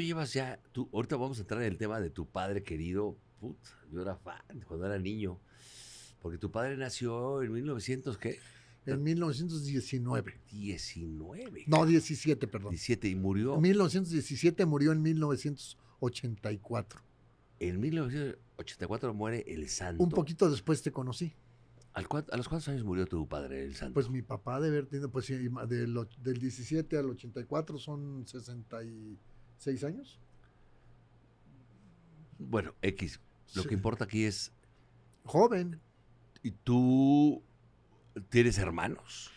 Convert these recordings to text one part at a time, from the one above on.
llevas ya? Ahorita vamos a entrar en el tema de tu padre querido. Putz, yo era fan cuando era niño. Porque tu padre nació en 1900, ¿qué? En 1919. 19, No, cabrón. 17, perdón. 17 y En murió 1917, murió en 1984. en 1984 muere el santo. Un poquito después te conocí. ¿A los cuántos años murió tu padre, el santo? Pues mi papá debe haber tenido, pues sí, del 17 al 84 son 66 años. Bueno, X. Lo Sí. que importa aquí es, Joven. ¿y tú tienes hermanos?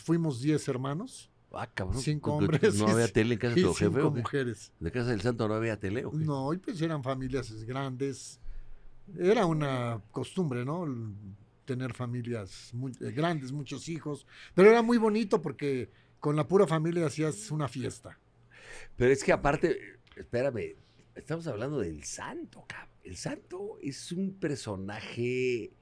Fuimos 10 hermanos, Ah, cabrón. 5 ¿No hombres había tele en casa de y tu jefe 5 o qué? mujeres. ¿De casa del santo no había tele o qué? No, y pues eran familias grandes. Era una costumbre, ¿no? Tener familias grandes, muchos hijos. Pero era muy bonito porque con la pura familia hacías una fiesta. Pero es que aparte, espérame, estamos hablando del santo, cabrón. El santo es un personaje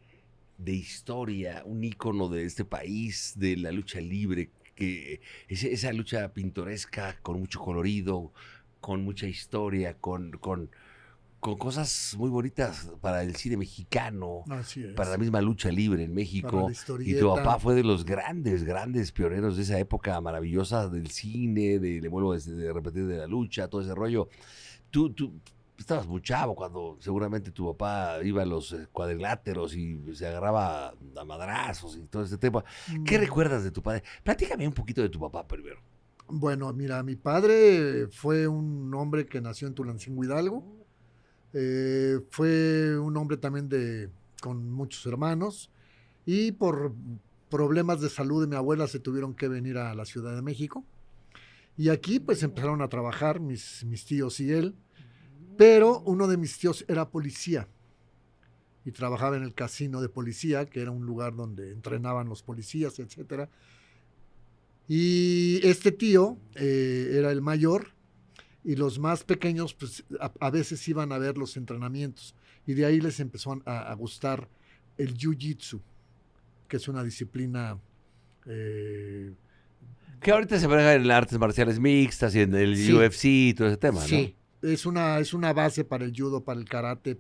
de historia, un ícono de este país, de la lucha libre, que esa lucha pintoresca, con mucho colorido, con mucha historia, con cosas muy bonitas para el cine mexicano, Así para la es. misma lucha libre en Para México. la Y historieta. tu papá fue de los grandes pioneros de esa época maravillosa del cine, le vuelvo de repetir, de la lucha, todo ese rollo. Tú estabas muy chavo cuando seguramente tu papá iba a los cuadriláteros y se agarraba a madrazos y todo ese tema. ¿Qué recuerdas de tu padre? Platícame un poquito de tu papá primero. Bueno, mira, mi padre fue un hombre que nació en Tulancingo, Hidalgo. Fue un hombre también con muchos hermanos. Y por problemas de salud de mi abuela se tuvieron que venir a la Ciudad de México. Y aquí pues empezaron a trabajar mis tíos y él. Pero uno de mis tíos era policía y trabajaba en el casino de policía, que era un lugar donde entrenaban los policías, etcétera. Y este tío era el mayor y los más pequeños pues a veces iban a ver los entrenamientos y de ahí les empezó a gustar el jiu-jitsu, que es una disciplina Que ahorita se maneja en artes marciales mixtas y en el Sí. UFC y todo ese tema, sí, es una base para el judo, para el karate,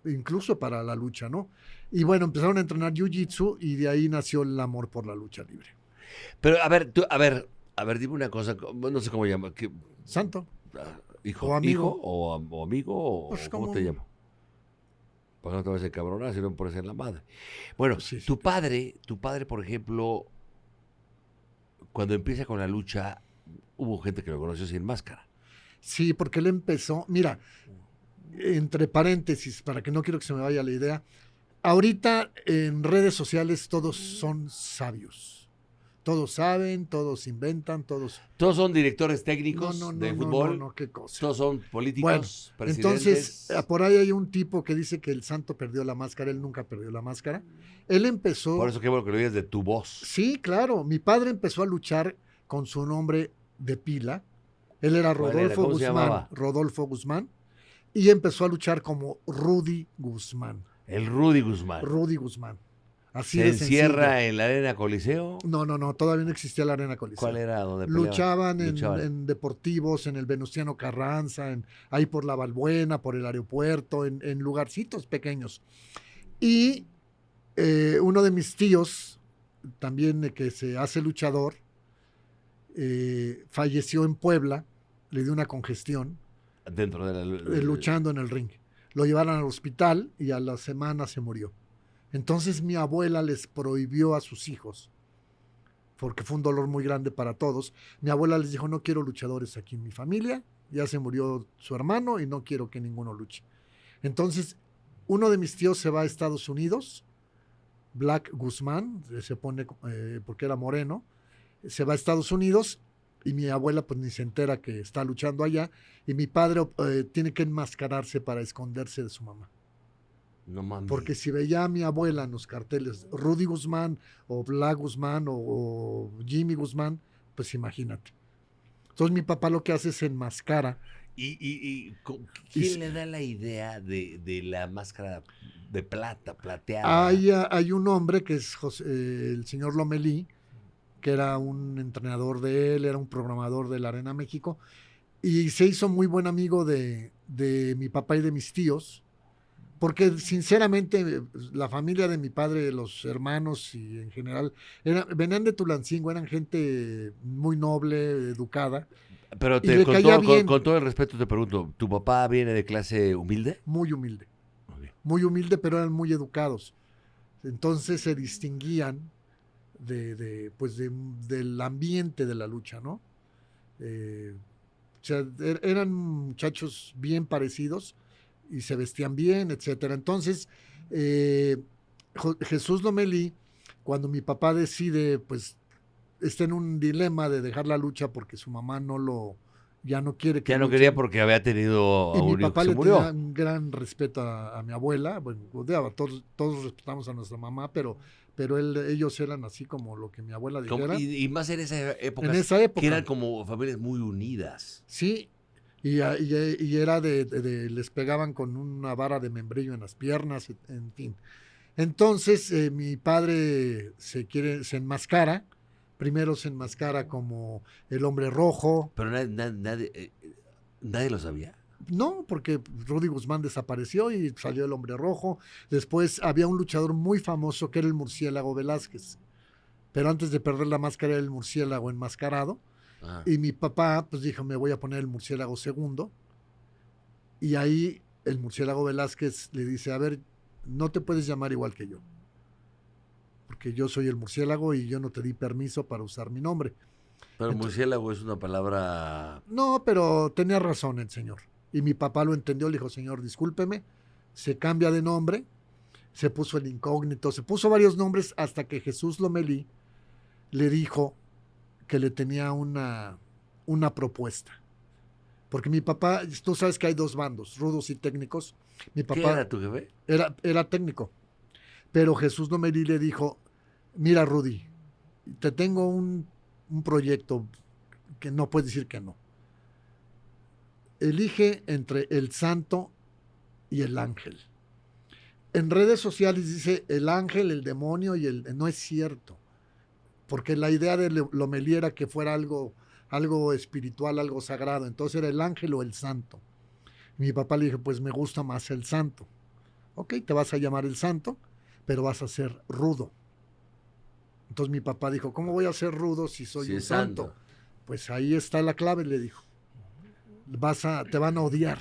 incluso para la lucha, ¿no? Y bueno, empezaron a entrenar jiu-jitsu y de ahí nació el amor por la lucha libre. Pero a ver, dime una cosa, no sé cómo llama, Santo. hijo, O amigo. hijo o amigo, Pues, ¿cómo ¿cómo? te llamo? Pues no te vas a encabronar, si no por ser la madre. Bueno, Pues sí. tu padre, por ejemplo, cuando empieza con la lucha, hubo gente que lo conoció sin máscara. Sí, porque él empezó, mira, entre paréntesis, para que no quiero que se me vaya la idea, ahorita en redes sociales todos son sabios. Todos saben, todos inventan, todos... Todos son directores técnicos de fútbol. No, qué cosa. Todos son políticos, Bueno, presidentes. entonces, por ahí hay un tipo que dice que el santo perdió la máscara, él nunca perdió la máscara. Él empezó... Por eso qué bueno que lo digas de tu voz. Sí, claro, mi padre empezó a luchar con su nombre de pila. Él era Rodolfo ¿Cómo se Guzmán. llamaba? Rodolfo Guzmán. Y empezó a luchar como Rudy Guzmán. El Rudy Guzmán. Rudy Guzmán. Así ¿Se de encierra sencillo. en la Arena Coliseo? No, todavía no existía la Arena Coliseo. ¿Cuál era donde Luchaban en deportivos, en el Venustiano Carranza, ahí por la Balbuena, por el aeropuerto, en lugarcitos pequeños. Y uno de mis tíos, también que se hace luchador, falleció en Puebla, le dio una congestión, dentro de luchando en el ring. Lo llevaron al hospital y a la semana se murió. Entonces mi abuela les prohibió a sus hijos, porque fue un dolor muy grande para todos. Mi abuela les dijo, no quiero luchadores aquí en mi familia, ya se murió su hermano y no quiero que ninguno luche. Entonces, uno de mis tíos se va a Estados Unidos, Black Guzmán, se pone porque era moreno, se va a Estados Unidos y mi abuela pues ni se entera que está luchando allá y mi padre tiene que enmascararse para esconderse de su mamá. No mames. Porque si veía a mi abuela en los carteles, Rudy Guzmán o Black Guzmán o Jimmy Guzmán, pues imagínate. Entonces mi papá lo que hace es enmascara. ¿Quién le da la idea de la máscara de plata, plateada? Hay un hombre que es el señor Lomelí, que era un entrenador de él, era un programador de la Arena México, y se hizo muy buen amigo de mi papá y de mis tíos, porque sinceramente la familia de mi padre, los hermanos y en general, venían de Tulancingo, eran gente muy noble, educada, Pero y le caía bien, con todo el respeto te pregunto, ¿tu papá viene de clase humilde? muy humilde, Ok. muy humilde, pero eran muy educados. Entonces se distinguían pues del ambiente de la lucha, ¿no? O sea, eran muchachos bien parecidos y se vestían bien, etcétera. Entonces, eh, Jesús Lomelí, cuando mi papá decide, pues, está en un dilema de dejar la lucha porque su mamá ya no quiere que Ya no luche. quería porque había tenido Y a mi un hijo que papá se le tenía murió. un gran respeto a mi abuela, bueno, odiaba, todos respetamos a nuestra mamá, pero ellos eran así como lo que mi abuela dijera. Y más en esa En época, esa que eran época, como familias muy unidas. sí, y era les pegaban con una vara de membrillo en las piernas, en fin. Entonces, mi padre se enmascara, primero se enmascara como el hombre rojo. Pero nadie lo sabía. No, porque Rudy Guzmán desapareció y salió el hombre rojo. Después había un luchador muy famoso que era el murciélago Velázquez. Pero antes de perder la máscara era el murciélago enmascarado. Ajá. Y mi papá pues dijo, me voy a poner el murciélago segundo. Y ahí el murciélago Velázquez le dice, a ver, no te puedes llamar igual que yo. Porque yo soy el murciélago y yo no te di permiso para usar mi nombre. Pero Entonces, murciélago es una palabra. no, pero tenía razón el señor. Y mi papá lo entendió, le dijo, señor, discúlpeme, se cambia de nombre, se puso el incógnito, se puso varios nombres hasta que Jesús Lomelí le dijo que le tenía una propuesta. Porque mi papá, tú sabes que hay dos bandos, rudos y técnicos. Mi ¿Qué papá era tu jefe? era técnico, pero Jesús Lomelí le dijo, mira Rudy, te tengo un proyecto que no puedes decir que no. Elige entre el santo y el ángel. En redes sociales dice el ángel, el demonio y el... No es cierto, porque la idea de Lomelí era que fuera algo espiritual, algo sagrado. Entonces era el ángel o el santo. Y mi papá le dijo, pues me gusta más el santo. Ok, te vas a llamar el santo, pero vas a ser rudo. Entonces mi papá dijo, ¿cómo voy a ser rudo si soy Sí, un es santo? Pues ahí está la clave, le dijo. Te van a odiar,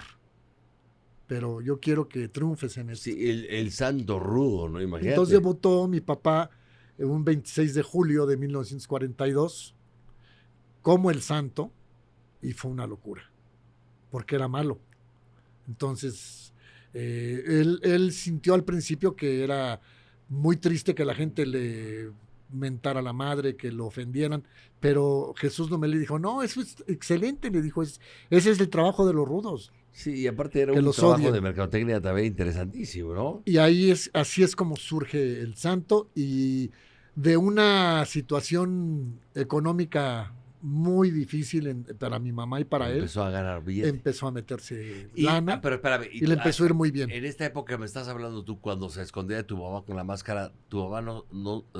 pero yo quiero que triunfes en esto. Sí, el santo rudo, ¿no? Imagínate. Entonces debutó mi papá un 26 de julio de 1942 como el santo y fue una locura, porque era malo. Entonces, él sintió al principio que era muy triste que la gente le mentara a la madre, que lo ofendieran, pero Jesús no me le dijo, no, eso es excelente, le dijo, ese es el trabajo de los rudos, Sí, y aparte era que un los trabajo odien. de mercadotecnia también interesantísimo, ¿no? Y así es como surge el santo y de una situación económica muy difícil para mi mamá y para él, Empezó a ganar billetes. empezó a meterse lana Pero espérame, y le empezó a ir muy bien. en esta época me estás hablando tú cuando se escondía de tu mamá con la máscara, tu mamá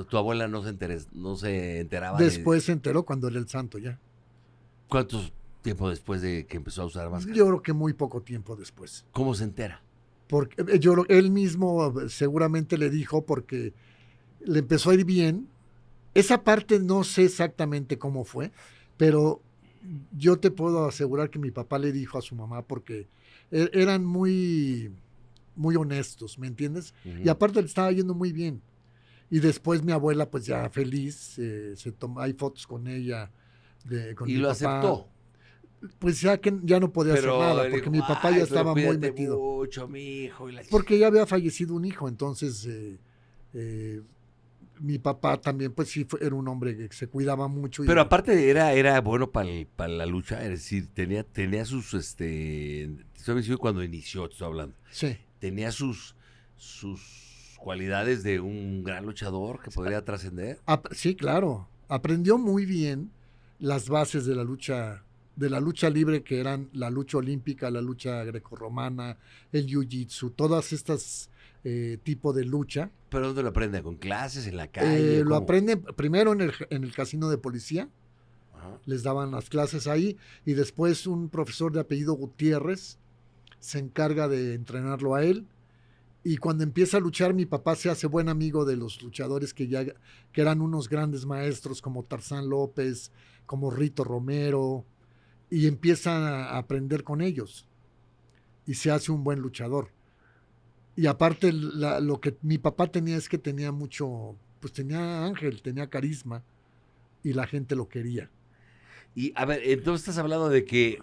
tu abuela no se enteraba Después se enteró cuando era el santo ya. ¿Cuántos tiempo después de que empezó a usar máscara? Yo creo que muy poco tiempo después. ¿Cómo se entera? Porque él mismo seguramente le dijo porque le empezó a ir bien. Esa parte no sé exactamente cómo fue, pero yo te puedo asegurar que mi papá le dijo a su mamá porque eran muy, muy honestos, ¿me entiendes? Y aparte le estaba yendo muy bien. Y después mi abuela, pues ya feliz, hay fotos con ella, con Y mi lo papá. aceptó. Pues ya no podía hacer nada, porque dijo, mi papá "Ay, ya pero estaba muy cuídate metido. mucho, mi hijo. Porque ya había fallecido un hijo, entonces mi papá también, pues sí, era un hombre que se cuidaba mucho. Pero aparte era bueno para la lucha, es decir, tenía sus, estoy diciendo cuando inició, te estoy hablando. Sí. Tenía sus cualidades de un gran luchador que podría trascender. Sí, claro. Aprendió muy bien las bases de la lucha libre, que eran la lucha olímpica, la lucha grecorromana, el jiu-jitsu, todas estas tipos de lucha. ¿Pero dónde lo aprende? ¿Con clases? ¿En la calle? Lo aprende primero en el casino de policía, Ajá. Les daban las clases ahí y después un profesor de apellido Gutiérrez se encarga de entrenarlo a él. Y cuando empieza a luchar, mi papá se hace buen amigo de los luchadores que eran unos grandes maestros como Tarzán López, como Rito Romero, y empieza a aprender con ellos. Y se hace un buen luchador. Y aparte, lo que mi papá tenía es que tenía mucho, pues tenía ángel, tenía carisma, y la gente lo quería. Y a ver, entonces estás hablando de que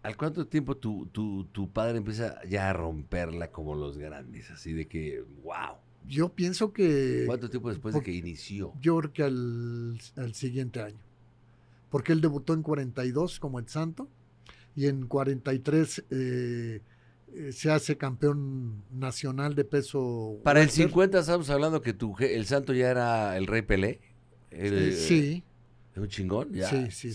¿al cuánto tiempo tu padre empieza ya a romperla como los grandes? Así de que, wow. Yo pienso que, ¿Cuánto tiempo después de que inició? yo creo que al siguiente año. Porque él debutó en 42 como el Santo, y en 43 se hace campeón nacional de peso Para el welter. 50 estamos hablando que el santo ya era el Rey Pelé. Sí, Un chingón, ya. sí.